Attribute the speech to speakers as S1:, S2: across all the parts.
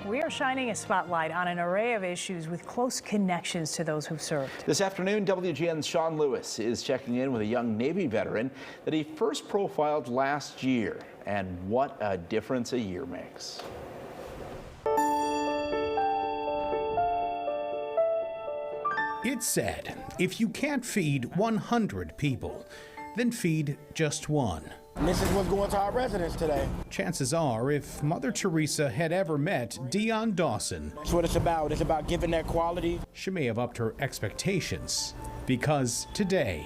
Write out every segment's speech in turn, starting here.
S1: We are shining a spotlight on an array of issues with close connections to those who've served.
S2: This afternoon, WGN's Sean Lewis is checking in with a young Navy veteran that he first profiled last year. And what a difference a year makes.
S3: It's said, if you can't feed 100 people, then feed just one.
S4: This is what's going to our residents today.
S3: Chances are, if Mother Teresa had ever met Dion Dawson,
S4: That's what it's about. It's about giving that quality.
S3: she may have upped her expectations. Because today,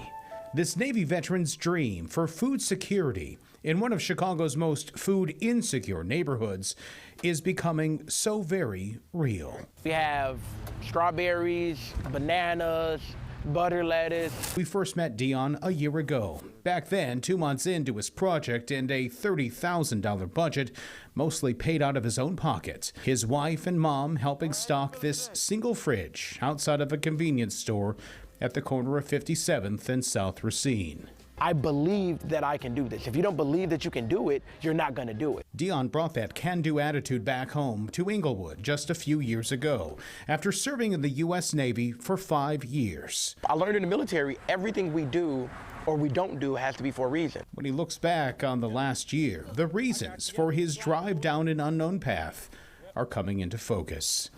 S3: this Navy veteran's dream for food security in one of Chicago's most food insecure neighborhoods is becoming so very real.
S4: We have strawberries, bananas, butter lettuce.
S3: We first met Dion a year ago. Back then, 2 months into his project and a $30,000 budget, mostly paid out of his own pocket. His wife and mom helping stock this single fridge outside of a convenience store at the corner of 57th and South Racine.
S4: I believe that I can do this. If you don't believe that you can do it, you're not going to do it.
S3: Dion brought that can-do attitude back home to Inglewood just a few years ago after serving in the U.S. Navy for 5 years.
S4: I learned in the military, everything we do or we don't do has to be for a reason.
S3: When he looks back on the last year, the reasons for his drive down an unknown path are coming into focus.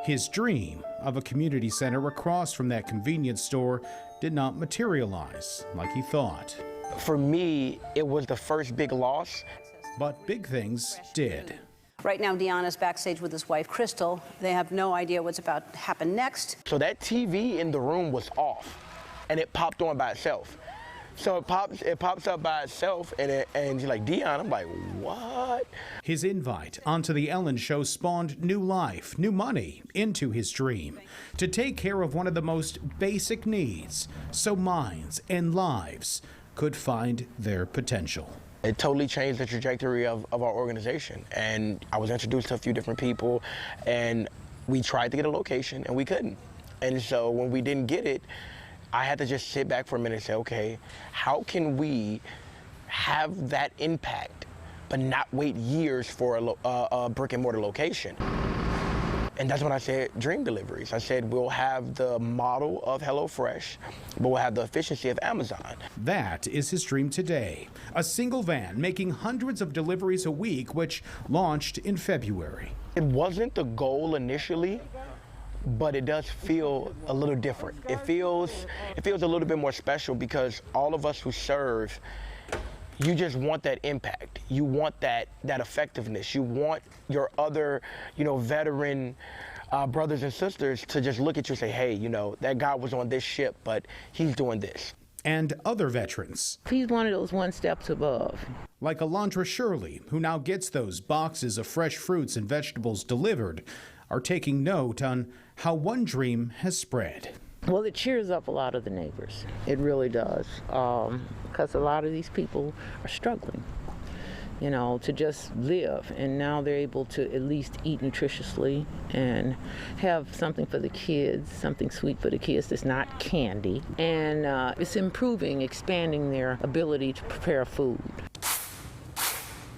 S3: His dream of a community center across from that convenience store did not materialize like he thought.
S4: For me, it was the first big loss.
S3: But big things did.
S5: Right now, Dion is backstage with his wife, Crystal. They have no idea what's about to happen next.
S4: So that TV in the room was off, and it popped on by itself. So it pops up by itself, and you're like, Dion, I'm like, what?
S3: His invite onto the Ellen Show spawned new life, new money into his dream to take care of one of the most basic needs so minds and lives could find their potential.
S4: It totally changed the trajectory of our organization. And I was introduced to a few different people, and we tried to get a location, and we couldn't. And so when we didn't get it, I had to just sit back for a minute and say, okay, how can we have that impact, but not wait years for a brick and mortar location? And that's when I said dream deliveries. I said we'll have the model of HelloFresh, but we'll have the efficiency of Amazon.
S3: That is his dream today. A single van making hundreds of deliveries a week, which launched in February.
S4: It wasn't the goal initially, but it does feel a little different. It feels a little bit more special because all of us who serve, you just want that impact. You want that effectiveness. You want your other, veteran brothers and sisters to just look at you and say, hey, that guy was on this ship, but he's doing this.
S3: And other veterans.
S6: He's one of those one steps above.
S3: Like Alondra Shirley, who now gets those boxes of fresh fruits and vegetables delivered, are taking note on how one dream has spread.
S6: Well, it cheers up a lot of the neighbors. It really does. Because a lot of these people are struggling, to just live. And now they're able to at least eat nutritiously and have something for the kids, something sweet for the kids that's not candy. And it's expanding their ability to prepare food.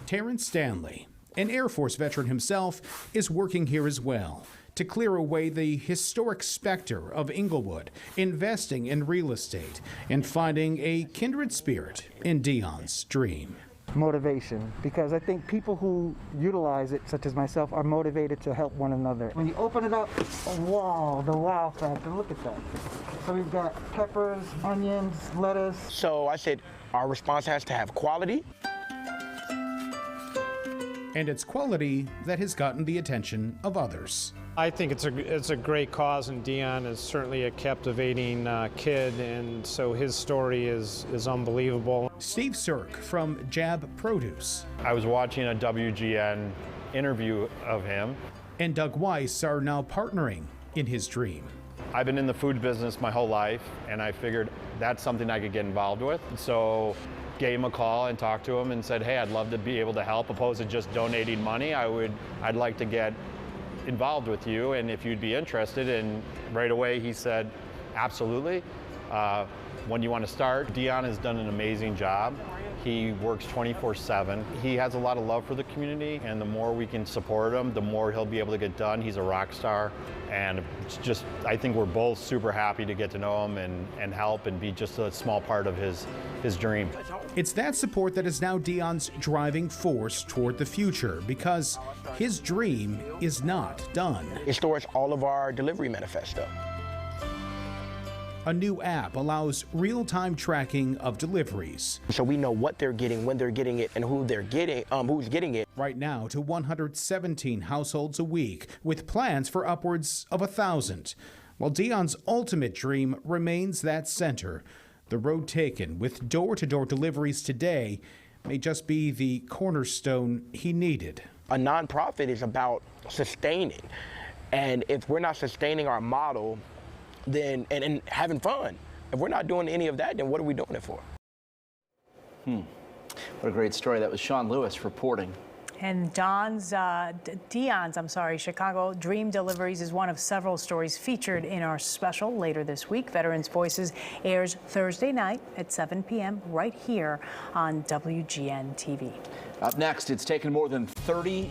S3: Terrence Stanley, an Air Force veteran himself, is working here as well to clear away the historic specter of Inglewood, investing in real estate and finding a kindred spirit in Dion's dream.
S7: Motivation, because I think people who utilize it, such as myself, are motivated to help one another. When you open it up, wow, the wow factor, look at that. So we've got peppers, onions, lettuce.
S4: So I said, our response has to have quality.
S3: And it's quality that has gotten the attention of others.
S8: I think it's a great cause, and Dion is certainly a captivating kid, and so his story is unbelievable.
S3: Steve Sirk from Jab Produce.
S9: I was watching a WGN interview of him.
S3: And Doug Weiss are now partnering in his dream.
S9: I've been in the food business my whole life, and I figured that's something I could get involved with. So gave him a call and talked to him and said, hey, I'd love to be able to help, opposed to just donating money. I'd like to get involved with you, and if you'd be interested. And right away he said, absolutely. When you want to start. Dion has done an amazing job. He works 24/7. He has a lot of love for the community, and the more we can support him, the more he'll be able to get done. He's a rock star, and it's just, I think we're both super happy to get to know him and help and be just a small part of his dream.
S3: It's that support that is now Dion's driving force toward the future, because his dream is not done.
S4: It stores all of our delivery manifesto.
S3: A new app allows real-time tracking of deliveries.
S4: So we know what they're getting, when they're getting it, and who they're getting, who's getting it.
S3: Right now to 117 households a week, with plans for upwards of 1,000. While Dion's ultimate dream remains that center, the road taken with door-to-door deliveries today may just be the cornerstone he needed.
S4: A nonprofit is about sustaining. And if we're not sustaining our model, then and having fun, if we're not doing any of that, then what are we doing it for?
S2: What a great story. That was Sean Lewis reporting.
S1: And Dion's Chicago Dream Deliveries is one of several stories featured in our special later this week. Veterans Voices airs Thursday night at 7 p.m. right here on WGN TV.
S2: Up next, it's taken more than 30